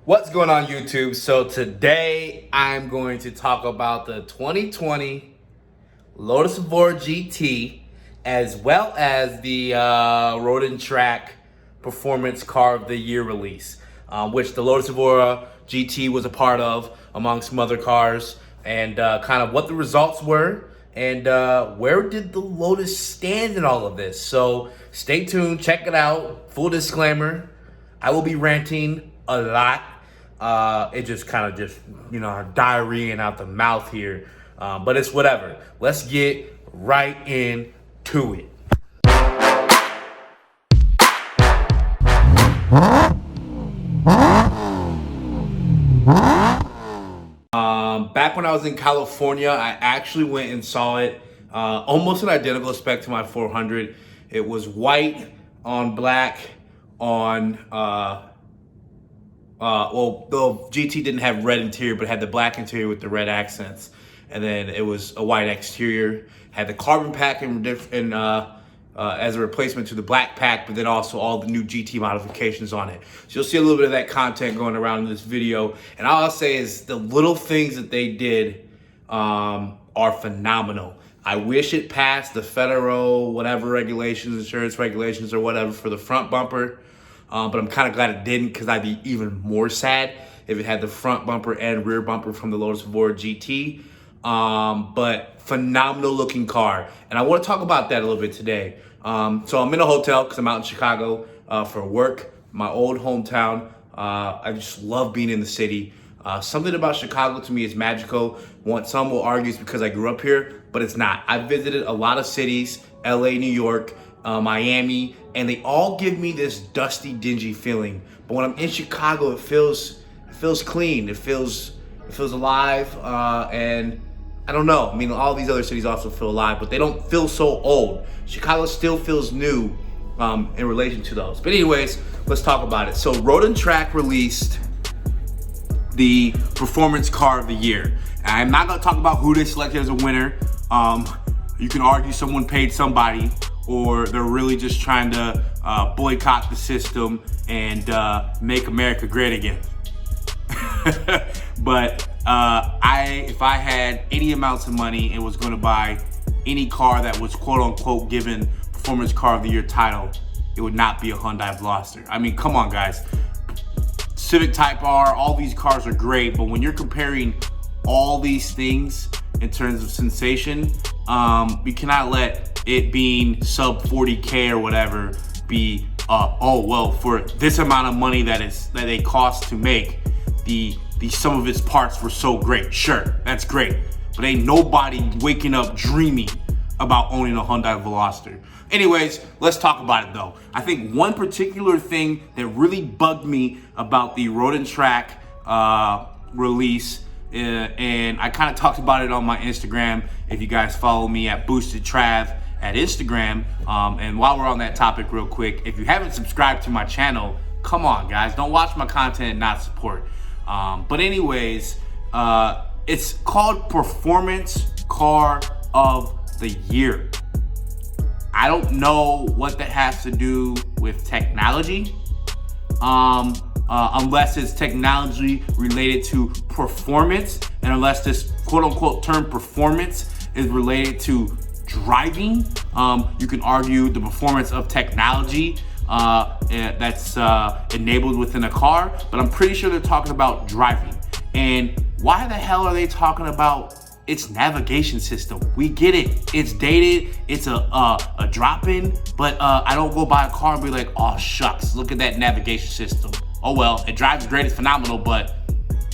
What's going on, YouTube? So today I'm going to talk about the 2020 Lotus Evora GT as well as the Road and Track Performance Car of the Year release, which the Lotus Evora GT was a part of among some other cars, and kind of what the results were and where did the Lotus stand in all of this. So stay tuned, check it out. Full disclaimer, I will be ranting a lot. It just kind of diarrheaing out the mouth here. But it's whatever. Let's get right into it. Back when I was in California, I actually went and saw it. Almost an identical spec to my 400. It was white on black on, well, the GT didn't have red interior, but had the black interior with the red accents. And then it was a white exterior, had the carbon pack as a replacement to the black pack, but then also all the new GT modifications on it. So you'll see a little bit of that content going around in this video. And all I'll say is the little things that they did are phenomenal. I wish it passed the federal whatever regulations, insurance regulations or whatever for the front bumper. But I'm kind of glad it didn't, because I'd be even more sad if it had the front bumper and rear bumper from the Lotus Evora GT. But phenomenal looking car. And I want to talk about that a little bit today. So I'm in a hotel because I'm out in Chicago for work, my old hometown. I just love being in the city. Something about Chicago to me is magical. Some will argue it's because I grew up here, but it's not. I've visited a lot of cities, LA, New York, Miami, and they all give me this dusty, dingy feeling. But when I'm in Chicago, it feels clean. It feels alive, and I don't know. I mean, all these other cities also feel alive, but they don't feel so old. Chicago still feels new in relation to those. But anyways, let's talk about it. So Road and Track released the Performance Car of the Year. I'm not gonna talk about who they selected as a winner. You can argue someone paid somebody, or they're really just trying to boycott the system and make America great again. But if I had any amounts of money and was going to buy any car that was quote unquote given Performance Car of the Year title, it would not be a Hyundai Veloster. I mean, come on, guys. Civic Type R, all these cars are great, but when you're comparing all these things in terms of sensation, you cannot let it being sub 40K or whatever be oh well, for this amount of money that they cost to make, the sum of its parts were so great. Sure, that's great, but ain't nobody waking up dreaming about owning a Hyundai Veloster. Anyways, let's talk about it though. I think one particular thing that really bugged me about the Road and Track release, and I kind of talked about it on my Instagram. If you guys follow me at Boosted Trav at Instagram, and while we're on that topic real quick, if you haven't subscribed to my channel, come on guys, don't watch my content and not support. But anyways, it's called Performance Car of the Year. I don't know what that has to do with technology, unless it's technology related to performance, and unless this quote unquote term performance is related to driving. You can argue the performance of technology that's enabled within a car, but I'm pretty sure they're talking about driving. And why the hell are they talking about its navigation system? We get it, it's dated, it's a drop-in, but I don't go buy a car and be like, oh shucks, look at that navigation system. Oh well, it drives great, it's phenomenal, but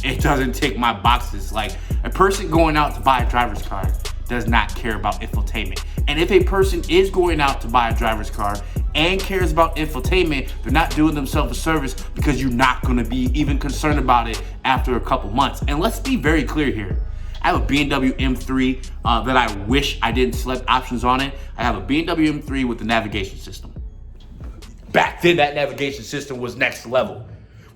it doesn't tick my boxes. Like, a person going out to buy a driver's car does not care about infotainment. And if a person is going out to buy a driver's car and cares about infotainment, they're not doing themselves a service, because you're not gonna be even concerned about it after a couple months. And let's be very clear here. I have a BMW M3 that I wish I didn't select options on it. I have a BMW M3 with the navigation system. Back then, that navigation system was next level.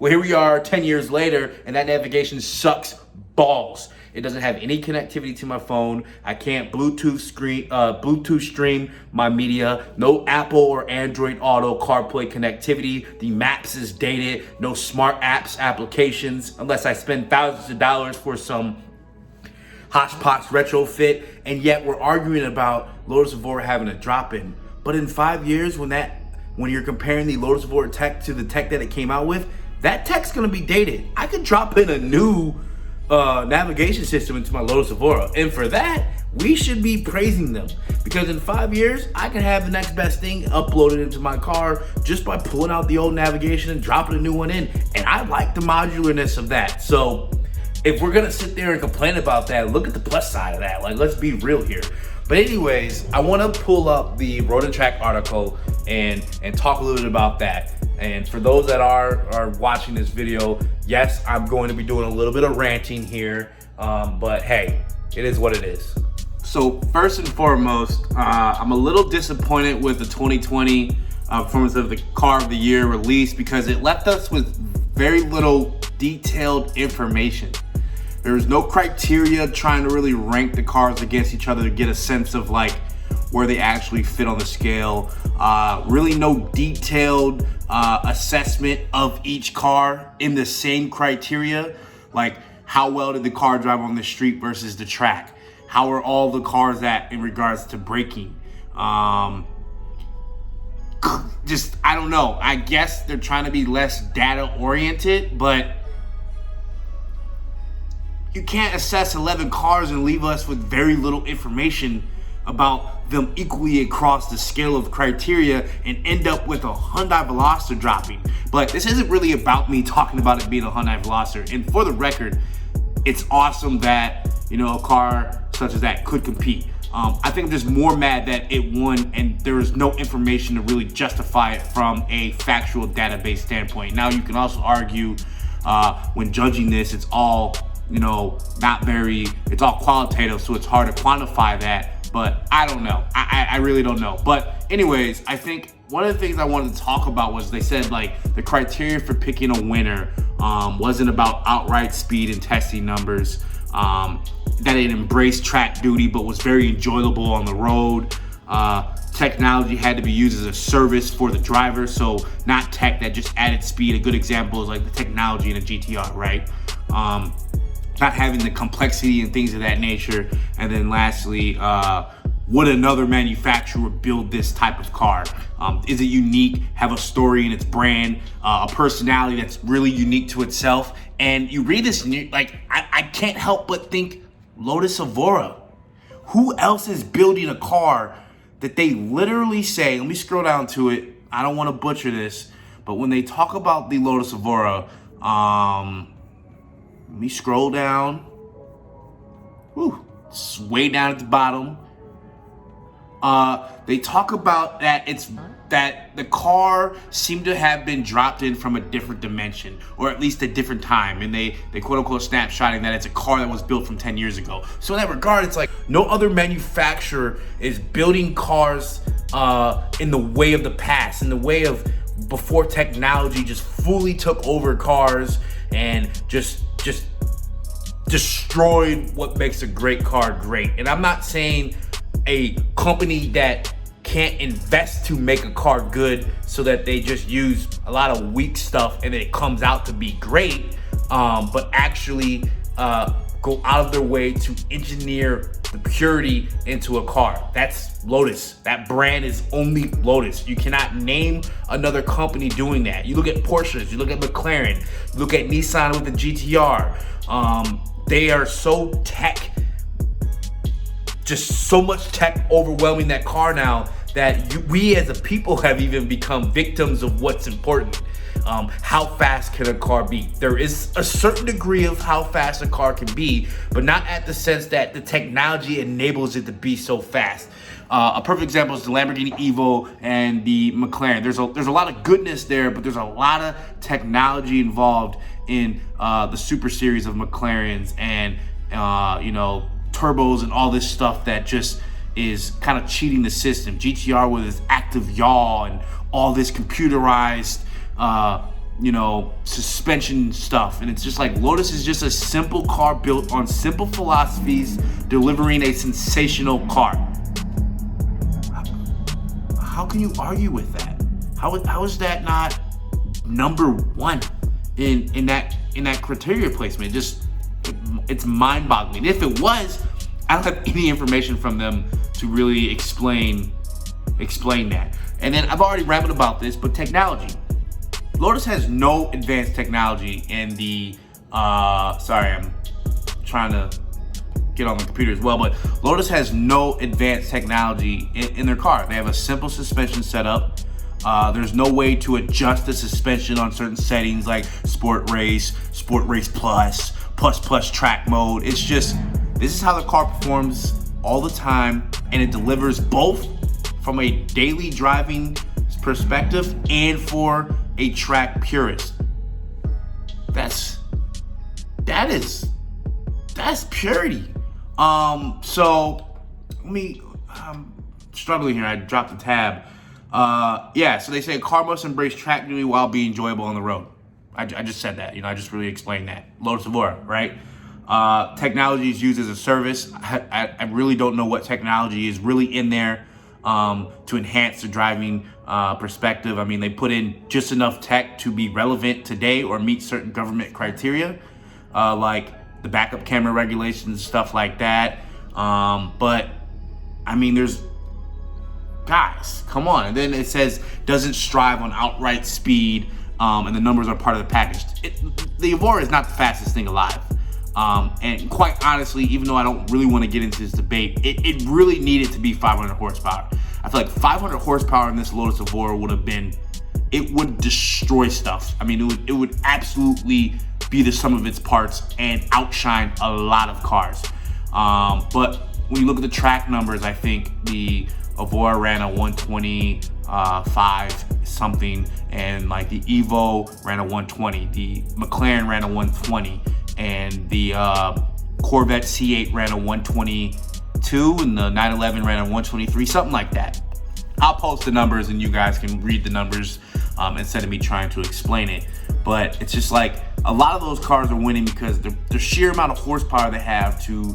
Well, here we are 10 years later, and that navigation sucks balls. It doesn't have any connectivity to my phone. I can't Bluetooth stream my media. No Apple or Android Auto CarPlay connectivity. The Maps is dated. No smart apps applications unless I spend thousands of dollars for some Hodgepodge retrofit. And yet we're arguing about Lotus Evora having a drop-in. But in 5 years, when you're comparing the Lotus Evora tech to the tech that it came out with, that tech's gonna be dated. I could drop in a new navigation system into my Lotus Evora, and for that, we should be praising them, because in 5 years, I can have the next best thing uploaded into my car just by pulling out the old navigation and dropping a new one in, and I like the modularness of that. So if we're gonna sit there and complain about that, look at the plus side of that. Like, let's be real here. But anyways, I want to pull up the Road and Track article and talk a little bit about that. And for those that are watching this video, yes, I'm going to be doing a little bit of ranting here, but hey, it is what it is. So first and foremost, I'm a little disappointed with the 2020 performance of the Car of the Year release, because it left us with very little detailed information. There was no criteria trying to really rank the cars against each other to get a sense of like where they actually fit on the scale. Really no detailed assessment of each car in the same criteria. Like, how well did the car drive on the street versus the track? How are all the cars at in regards to braking? Just, I don't know. I guess they're trying to be less data oriented, but you can't assess 11 cars and leave us with very little information about them equally across the scale of criteria and end up with a Hyundai Veloster dropping. But this isn't really about me talking about it being a Hyundai Veloster. And for the record, it's awesome that, you know, a car such as that could compete. I think I'm just more mad that it won and there is no information to really justify it from a factual database standpoint. Now, you can also argue when judging this, it's all, you know, it's all qualitative, so it's hard to quantify that, but I don't know. I really don't know. But anyways, I think one of the things I wanted to talk about was they said like the criteria for picking a winner wasn't about outright speed and testing numbers, that it embraced track duty but was very enjoyable on the road. Technology had to be used as a service for the driver, so not tech that just added speed. A good example is like the technology in a GTR, right? Not having the complexity and things of that nature. And then lastly, would another manufacturer build this type of car? Is it unique, have a story in its brand, a personality that's really unique to itself? And you read this and you're like, I can't help but think Lotus Evora. Who else is building a car that they literally say, let me scroll down to it, I don't want to butcher this, but when they talk about the Lotus Evora, let me scroll down. Whew, it's way down at the bottom. They talk about that the car seemed to have been dropped in from a different dimension, or at least a different time, and they quote unquote snapshotting that it's a car that was built from 10 years ago. So in that regard, it's like no other manufacturer is building cars in the way of the past, in the way of before technology just fully took over cars and just destroyed what makes a great car great. And I'm not saying a company that can't invest to make a car good so that they just use a lot of weak stuff and it comes out to be great, but actually go out of their way to engineer the purity into a car. That's Lotus. That brand is only Lotus. You cannot name another company doing that. You look at Porsches, you look at McLaren, you look at Nissan with the GTR. They are so tech, just so much tech overwhelming that car now that we as a people have even become victims of what's important. How fast can a car be? There is a certain degree of how fast a car can be, but not at the sense that the technology enables it to be so fast. A perfect example is the Lamborghini Evo and the McLaren. There's a lot of goodness there, but there's a lot of technology involved in the Super Series of McLarens and you know, turbos and all this stuff that just is kind of cheating the system. GTR with its active yaw and all this computerized suspension stuff. And it's just like Lotus is just a simple car built on simple philosophies, delivering a sensational car. How can you argue with that? How is that not number one in that criteria placement? It's mind-boggling. If it was, I don't have any information from them to really explain that. And then I've already rambled about this, but technology. Lotus has no advanced technology in the, sorry, I'm trying to get on the computer as well, but Lotus has no advanced technology in their car. They have a simple suspension setup. There's no way to adjust the suspension on certain settings like Sport Race Plus track mode. It's just, this is how the car performs all the time, and it delivers both from a daily driving perspective and for a track purist. That's purity. So I'm struggling here. I dropped the tab. So they say a car must embrace track beauty while being enjoyable on the road. I just said that. I just really explained that. Lotus Evora, right? Technology is used as a service. I really don't know what technology is really in there to enhance the driving perspective. I mean, they put in just enough tech to be relevant today or meet certain government criteria, like the backup camera regulations, stuff like that. But I mean, guys, come on. And then it says doesn't strive on outright speed, and the numbers are part of the package. The Evora is not the fastest thing alive. And quite honestly, even though I don't really want to get into this debate, it really needed to be 500 horsepower. I feel like 500 horsepower in this Lotus Evora would destroy stuff. I mean, it would absolutely be the sum of its parts and outshine a lot of cars. But when you look at the track numbers, I think the Evora ran a 125 something, and like the Evo ran a 120, the McLaren ran a 120, and the Corvette C8 ran a 122, and the 911 ran a 123, something like that. I'll post the numbers and you guys can read the numbers instead of me trying to explain it. But it's just like a lot of those cars are winning because the sheer amount of horsepower they have to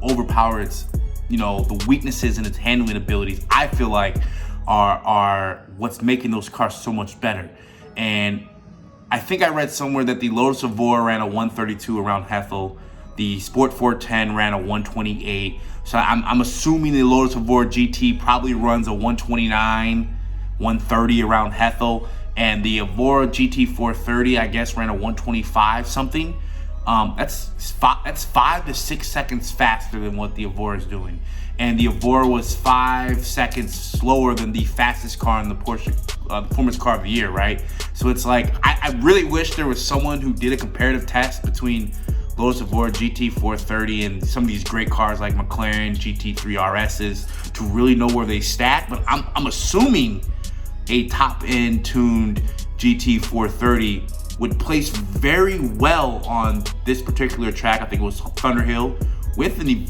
overpower its, the weaknesses in its handling abilities, I feel like are what's making those cars so much better. And I think I read somewhere that the Lotus Evora ran a 132 around Hethel. The Sport 410 ran a 128. So I'm assuming the Lotus Evora GT probably runs a 129, 130 around Hethel. And the Evora GT 430, I guess, ran a 125 something. That's 5 to 6 seconds faster than what the Evora is doing. And the Evora was 5 seconds slower than the fastest car in the Porsche Performance Car of the Year, right? So it's like, I really wish there was someone who did a comparative test between Lotus Evora GT 430 and some of these great cars like McLaren GT3 RSs to really know where they stack. But I'm assuming a top-end tuned GT 430 would place very well on this particular track. I think it was Thunderhill with the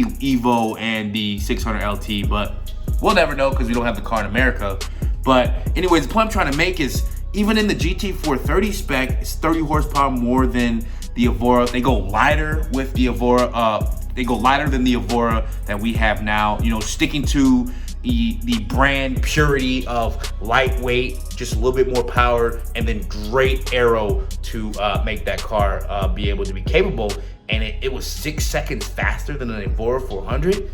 Evo and the 600 LT, but we'll never know because we don't have the car in America. But anyways, the point I'm trying to make is even in the GT 430 spec, it's 30 horsepower more than the Evora. They go lighter with the Evora. They go lighter than the Evora that we have now. Sticking to the brand purity of lightweight, just a little bit more power, and then great aero to make that car be able to be capable. And it was 6 seconds faster than an Evora 400.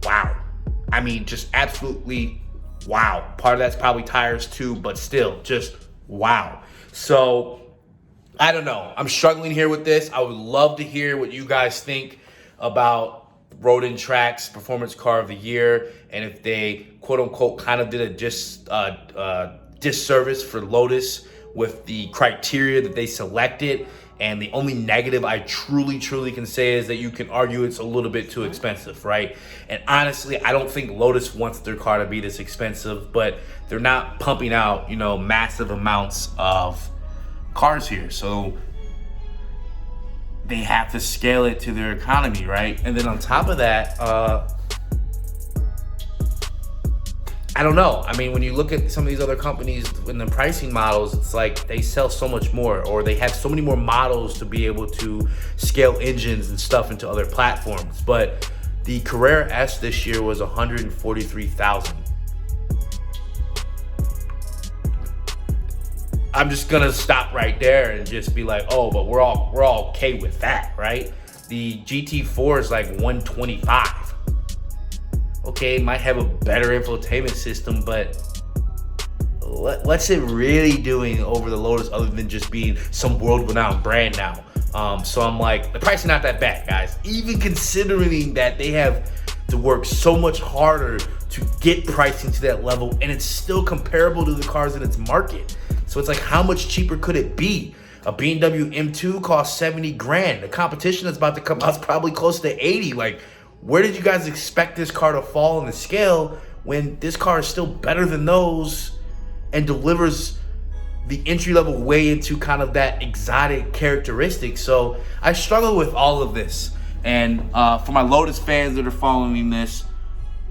Wow. I mean, just absolutely wow. Part of that's probably tires too, but still, just wow. So, I don't know. I'm struggling here with this. I would love to hear what you guys think about Road and Track's Performance Car of the Year, and if they quote unquote kind of did a disservice for Lotus with the criteria that they selected. And the only negative I truly can say is that you can argue it's a little bit too expensive, right? And honestly, I don't think Lotus wants their car to be this expensive, but they're not pumping out, massive amounts of cars here. So they have to scale it to their economy, right? And then on top of that, I don't know. I mean, when you look at some of these other companies in the pricing models, it's like they sell so much more, or they have so many more models to be able to scale engines and stuff into other platforms. But the Carrera S this year was $143,000. I'm just gonna stop right there and just be like, oh, but we're all okay with that, right? The GT4 is like $125. Okay, it might have a better infotainment system, but what's it really doing over the Lotus other than just being some world-renowned brand now? So I'm like, the price is not that bad, guys. Even considering that they have to work so much harder to get pricing to that level, and it's still comparable to the cars in its market. So it's like, how much cheaper could it be? A BMW M2 costs 70 grand. The competition that's about to come out is probably close to 80. Like, where did you guys expect this car to fall in the scale when this car is still better than those and delivers the entry level way into kind of that exotic characteristic? So I struggle with all of this. And for my Lotus fans that are following this,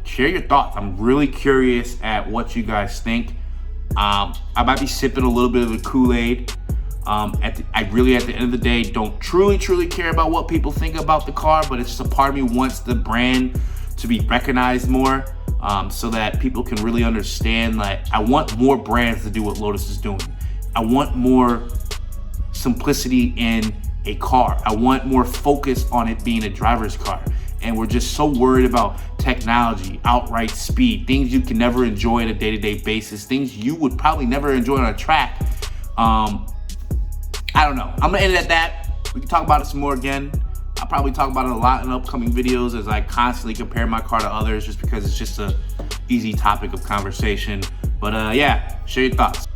share your thoughts. I'm really curious at what you guys think. I might be sipping a little bit of the Kool-Aid. I really, at the end of the day, don't truly care about what people think about the car, but it's just a part of me wants the brand to be recognized more, so that people can really understand. Like, I want more brands to do what Lotus is doing. I want more simplicity in a car. I want more focus on it being a driver's car. And we're just so worried about technology, outright speed, things you can never enjoy on a day-to-day basis, things you would probably never enjoy on a track. I don't know. I'm gonna end it at that. We can talk about it some more again. I'll probably talk about it a lot in upcoming videos as I constantly compare my car to others, just because it's just a easy topic of conversation. But yeah, share your thoughts.